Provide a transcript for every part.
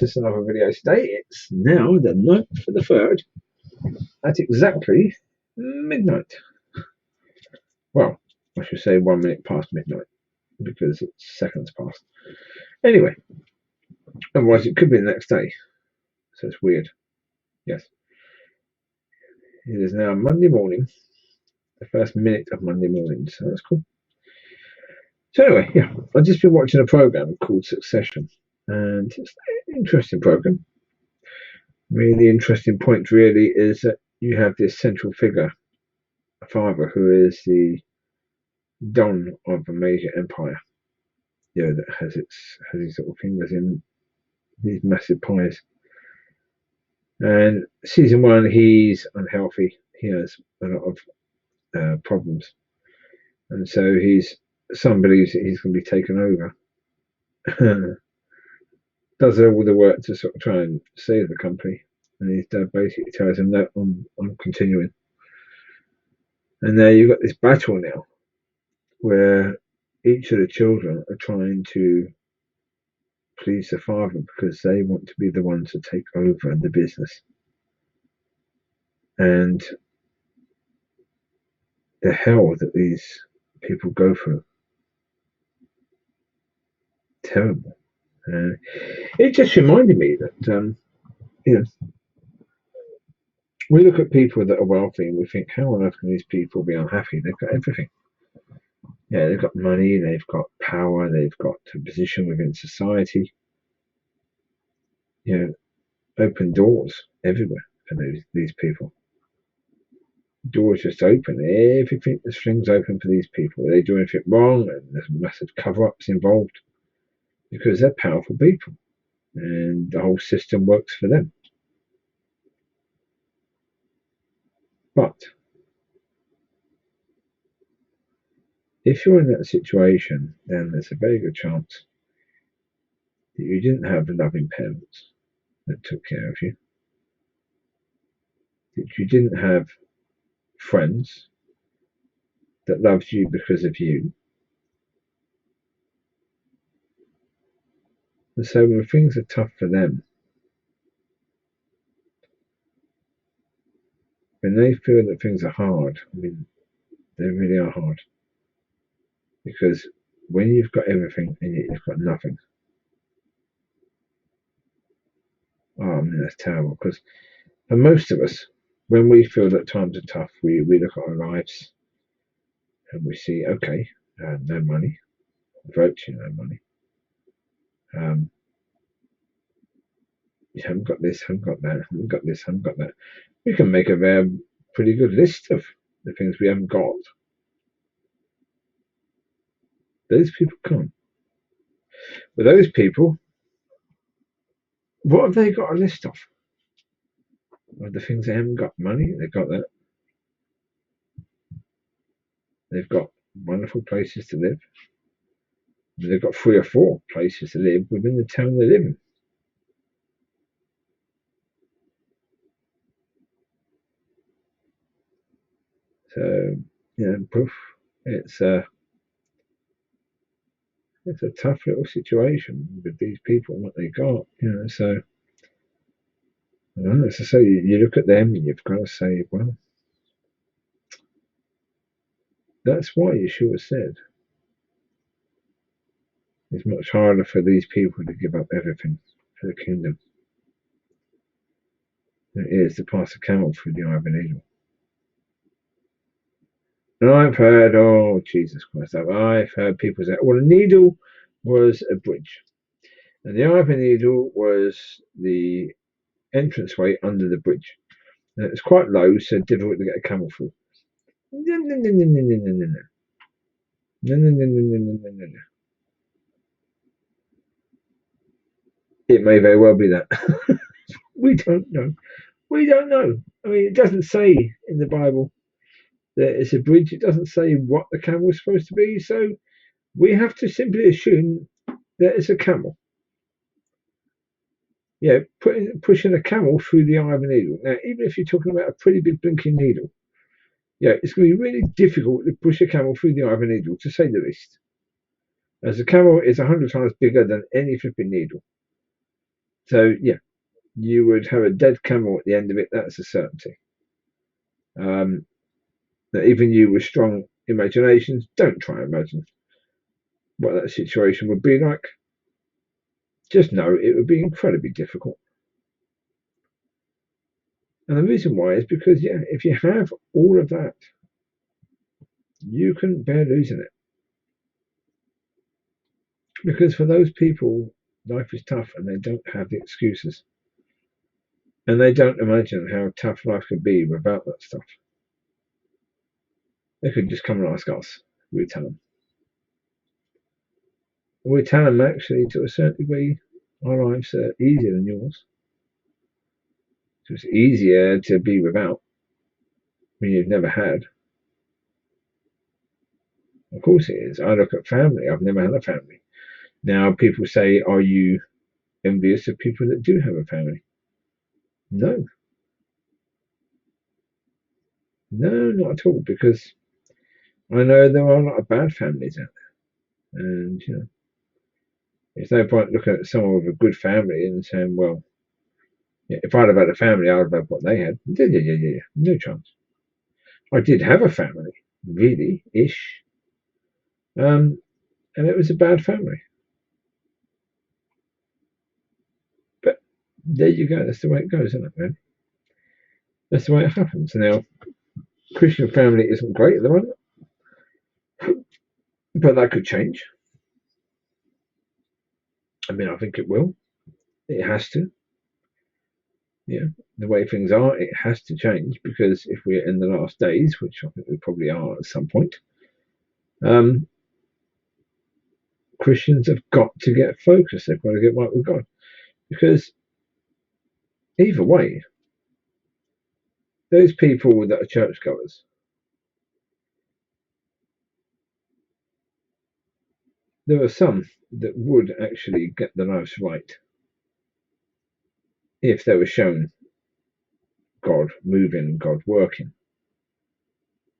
Just another video today. It's now the 9th of the 3rd at exactly midnight. Well, I should say 1 minute past midnight because it's seconds past. Anyway, otherwise it could be the next day. So it's weird. Yes. It is now Monday morning, the first minute of Monday morning. So that's cool. So anyway, yeah, I've just been watching a program called Succession, and it's an interesting program. I mean, the interesting point really is that you have this central figure, a father who is the don of a major empire, that has his little fingers in these massive pies. And season 1, he's unhealthy. He has a lot of problems, and so some believes that he's going to be taken over. Does all the work to sort of try and save the company, and his dad basically tells him that I'm continuing. And there you've got this battle now, where each of the children are trying to please the father because they want to be the ones to take over the business. And the hell that these people go through, terrible. It just reminded me that we look at people that are wealthy and we think, how on earth can these people be unhappy? They've got everything. Yeah, they've got money, they've got power, they've got a position within society. Open doors everywhere for these people. Doors just open. Everything, there's things open for these people. They do anything wrong, and there's massive cover-ups involved because they're powerful people, and the whole system works for them. But if you're in that situation, then there's a very good chance that you didn't have loving parents that took care of you, that you didn't have friends that loved you because of you. And so when things are tough for them, when they feel that things are hard, I mean, they really are hard. Because when you've got everything and yet you've got nothing, that's terrible. Because for most of us, when we feel that times are tough, we look at our lives and we see, okay, no money, virtually no money. You haven't got this, haven't got that, haven't got this, haven't got that. We can make a pretty good list of the things we haven't got. Those people can't. But those people, what have they got a list of? Of the things they haven't got. Money, they've got that. They've got wonderful places to live. They've got 3 or 4 places to live within the town they live in. So, poof, it's a tough little situation with these people and what they got. So I don't know, as I say, you look at them and you've got to say, well, that's why Yeshua said it's much harder for these people to give up everything for the kingdom than it is to pass a camel through the eye of a needle. And I've heard, oh Jesus Christ, I've heard people say, well, a needle was a bridge, and the eye of a needle was the entranceway under the bridge. And it was quite low, so difficult to get a camel through. No, no, no, no, no, no, no, no, no. No, no, no, no, no, no, no, no, no. It may very well be that. We don't know. We don't know. I mean, it doesn't say in the Bible that it's a bridge. It doesn't say what the camel was supposed to be. So we have to simply assume that it's a camel. Pushing a camel through the eye of a needle. Now, even if you're talking about a pretty big blinking needle, it's going to be really difficult to push a camel through the eye of a needle, to say the least. As a camel is 100 times bigger than any flipping needle. So yeah, you would have a dead camel at the end of it. That's a certainty. That even you with strong imaginations, don't try and imagine what that situation would be like. Just know it would be incredibly difficult. And the reason why is because, yeah, if you have all of that, you couldn't bear losing it. Because for those people, life is tough and they don't have the excuses. And they don't imagine how tough life could be without that stuff. They could just come and ask us. We tell them. We tell them actually, to a certain degree, our lives are easier than yours. So it's easier to be without when you've never had. Of course it is. I look at family. I've never had a family. Now people say, are you envious of people that do have a family? No. No, not at all. Because I know there are a lot of bad families out there. And, you know, it's no point looking at someone with a good family and saying, well, yeah, if I'd have had a family, I'd have had what they had. Yeah. No chance. I did have a family, really, ish. And it was a bad family. But there you go. That's the way it goes, isn't it, man? That's the way it happens. Now, Christian family isn't great at the moment, but that could change. I mean, I think it will. It has to. Yeah, the way things are, it has to change because if we're in the last days, which I think we probably are at some point, um, Christians have got to get focused. They've got to get right with God because either way, those people that are churchgoers, there are some that would actually get their lives right if they were shown God moving, God working.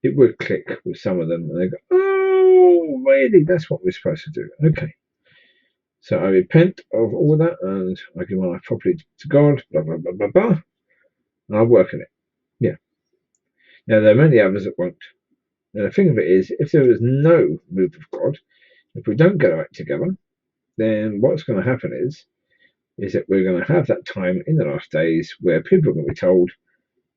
It would click with some of them, and they go, "Oh, really? That's what we're supposed to do." Okay. So I repent of all that, and I give my life properly to God. Blah blah blah blah blah, and I'll work on it. Yeah. Now there are many others that won't. And the thing of it is, if there is no move of God, if we don't get our act together, then what's going to happen is that we're going to have that time in the last days where people are going to be told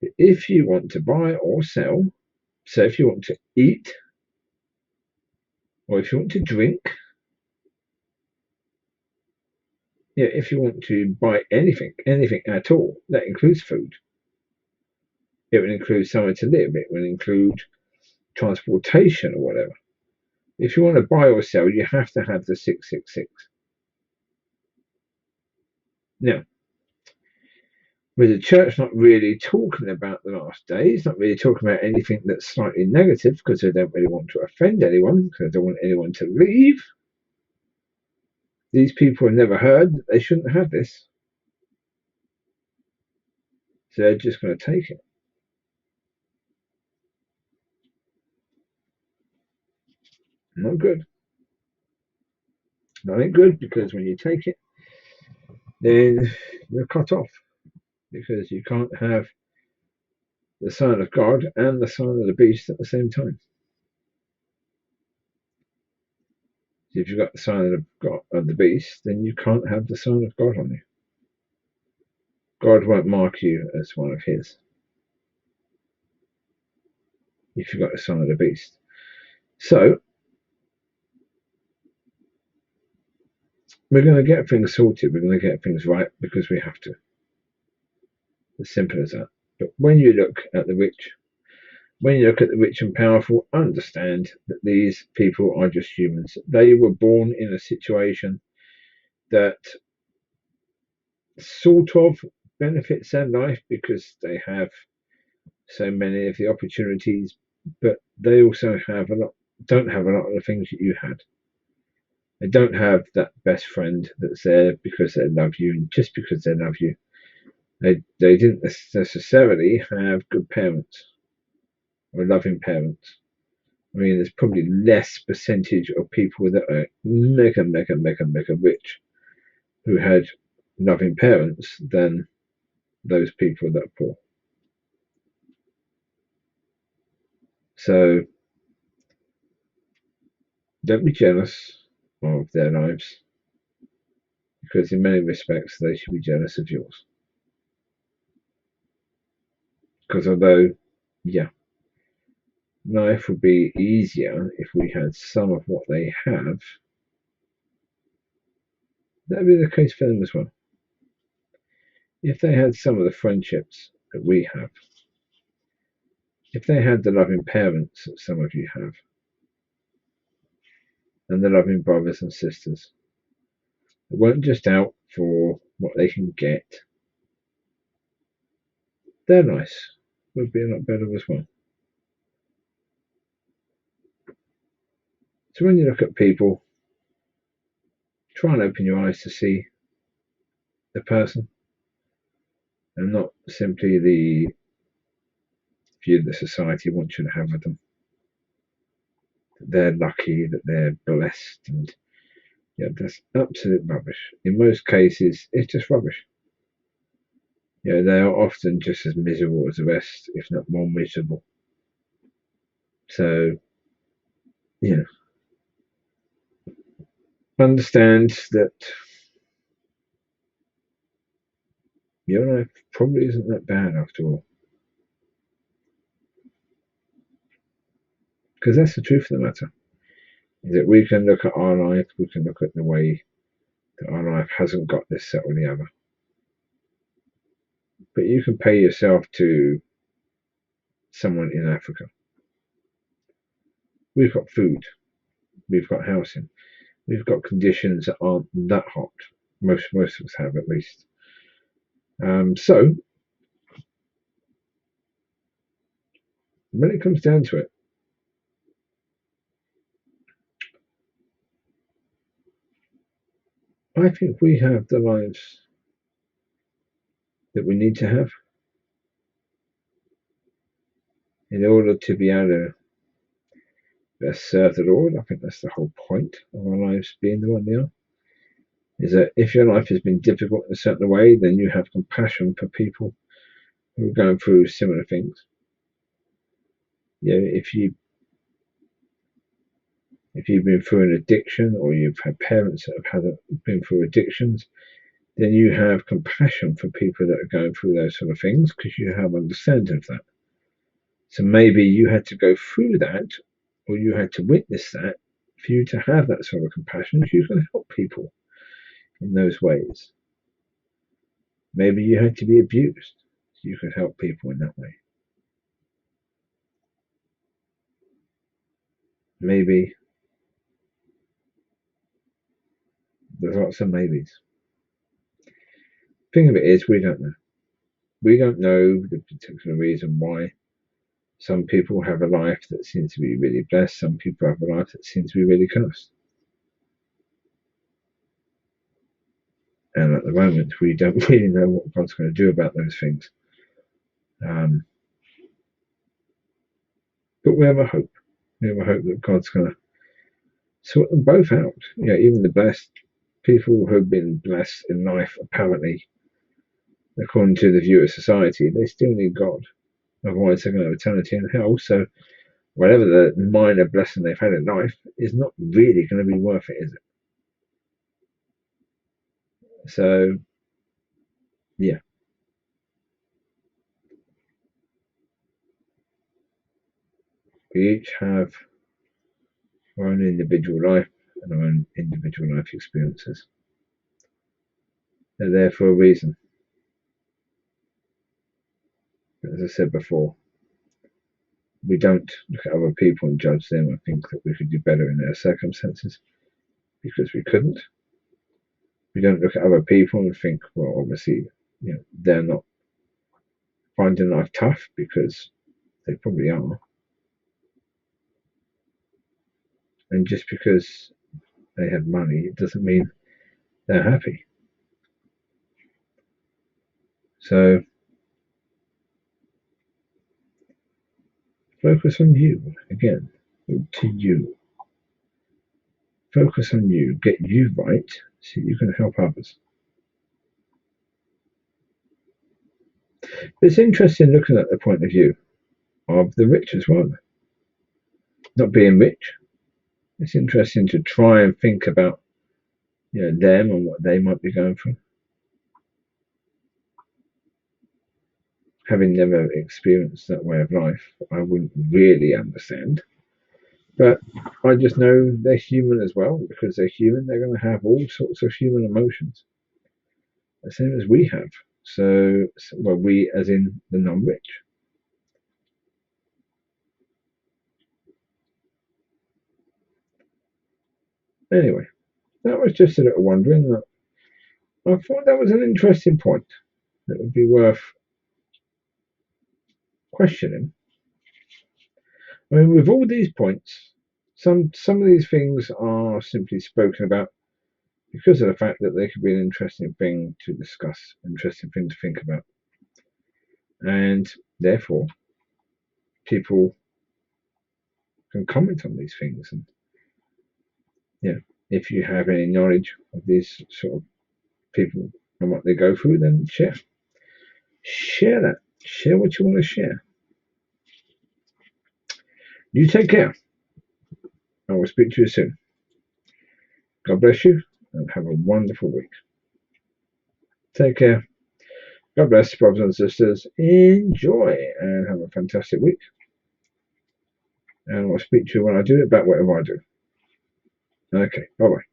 that if you want to buy or sell, so if you want to eat or if you want to drink, yeah, if you want to buy anything at all, that includes food. It would include somewhere to live. It would include transportation or whatever. If you want to buy or sell, you have to have the 666. Now, with the church not really talking about the last days, not really talking about anything that's slightly negative because they don't really want to offend anyone, because they don't want anyone to leave. These people have never heard that they shouldn't have this. So they're just going to take it. Not good. Not good because when you take it, then you're cut off because you can't have the sign of God and the sign of the beast at the same time. So if you've got the sign of God of the beast, then you can't have the sign of God on you. God won't mark you as one of his if you've got the sign of the beast. So we're going to get things sorted. We're going to get things right because we have to. As simple as that. But when you look at the rich, and powerful, understand that these people are just humans. They were born in a situation that sort of benefits their life because they have so many of the opportunities, but they also don't have a lot of the things that you had. They don't have that best friend that's there because they love you and just because they love you. They didn't necessarily have good parents or loving parents. I mean, there's probably less percentage of people that are mega rich who had loving parents than those people that are poor. So don't be jealous of their lives, because in many respects they should be jealous of yours. Because although, yeah, life would be easier if we had some of what they have, that would be the case for them as well. If they had some of the friendships that we have, if they had the loving parents that some of you have, and the loving brothers and sisters that weren't just out for what they can get, their life would be a lot better as well. So when you look at people, try and open your eyes to see the person and not simply the view that society wants you to have of them. That they're lucky, that they're blessed, and yeah, that's absolute rubbish. In most cases, it's just rubbish. Yeah, they are often just as miserable as the rest, if not more miserable. So, yeah, understand that your life probably isn't that bad after all. Because that's the truth of the matter. Is that we can look at our life, we can look at the way that our life hasn't got this, that, or the other. But you can pay yourself to someone in Africa. We've got food, we've got housing, we've got conditions that aren't that hot. Most of us have, at least. So when it comes down to it, I think we have the lives that we need to have in order to be able to best serve the Lord. I think that's the whole point of our lives being the one they are. Is that if your life has been difficult in a certain way, then you have compassion for people who are going through similar things. You know, if you've been through an addiction, or you've had parents that have been through addictions, then you have compassion for people that are going through those sort of things, because you have understanding of that. So maybe you had to go through that, or you had to witness that, for you to have that sort of compassion, so you can help people in those ways. Maybe you had to be abused, so you could help people in that way. Maybe there's lots of maybes. Thing of it is, we don't know. We don't know the particular reason why some people have a life that seems to be really blessed, some people have a life that seems to be really cursed. And at the moment, we don't really know what God's going to do about those things. But we have a hope. We have a hope that God's going to sort them both out. Yeah, even the blessed people who have been blessed in life, apparently, according to the view of society, they still need God. Otherwise, they're going to have eternity in hell. So, whatever the minor blessing they've had in life is not really going to be worth it, is it? So, yeah. We each have our own individual life and our own individual life experiences. They're there for a reason. As I said before, we don't look at other people and judge them and think that we could do better in their circumstances, because we couldn't. We don't look at other people and think, well, obviously, they're not finding life tough, because they probably are. And just because they have money, it doesn't mean they're happy. So focus on you again. To you. Focus on you. Get you right so you can help others. It's interesting looking at the point of view of the rich as well. Not being rich, it's interesting to try and think about them and what they might be going through. Having never experienced that way of life, I wouldn't really understand. But I just know they're human as well. Because they're human, they're going to have all sorts of human emotions, the same as we have. So, well, we as in the non-rich. Anyway, that was just a little wondering. I thought that was an interesting point that would be worth questioning. I mean, with all these points, some of these things are simply spoken about because of the fact that they could be an interesting thing to discuss, interesting thing to think about, and therefore people can comment on these things. And if you have any knowledge of these sort of people and what they go through, then share that, share what you want to share. You take care. I will speak to you soon. God bless you and have a wonderful week. Take care. God bless, brothers and sisters. Enjoy and have a fantastic week. And I'll speak to you when I do it about whatever I do. Okay, bye bye.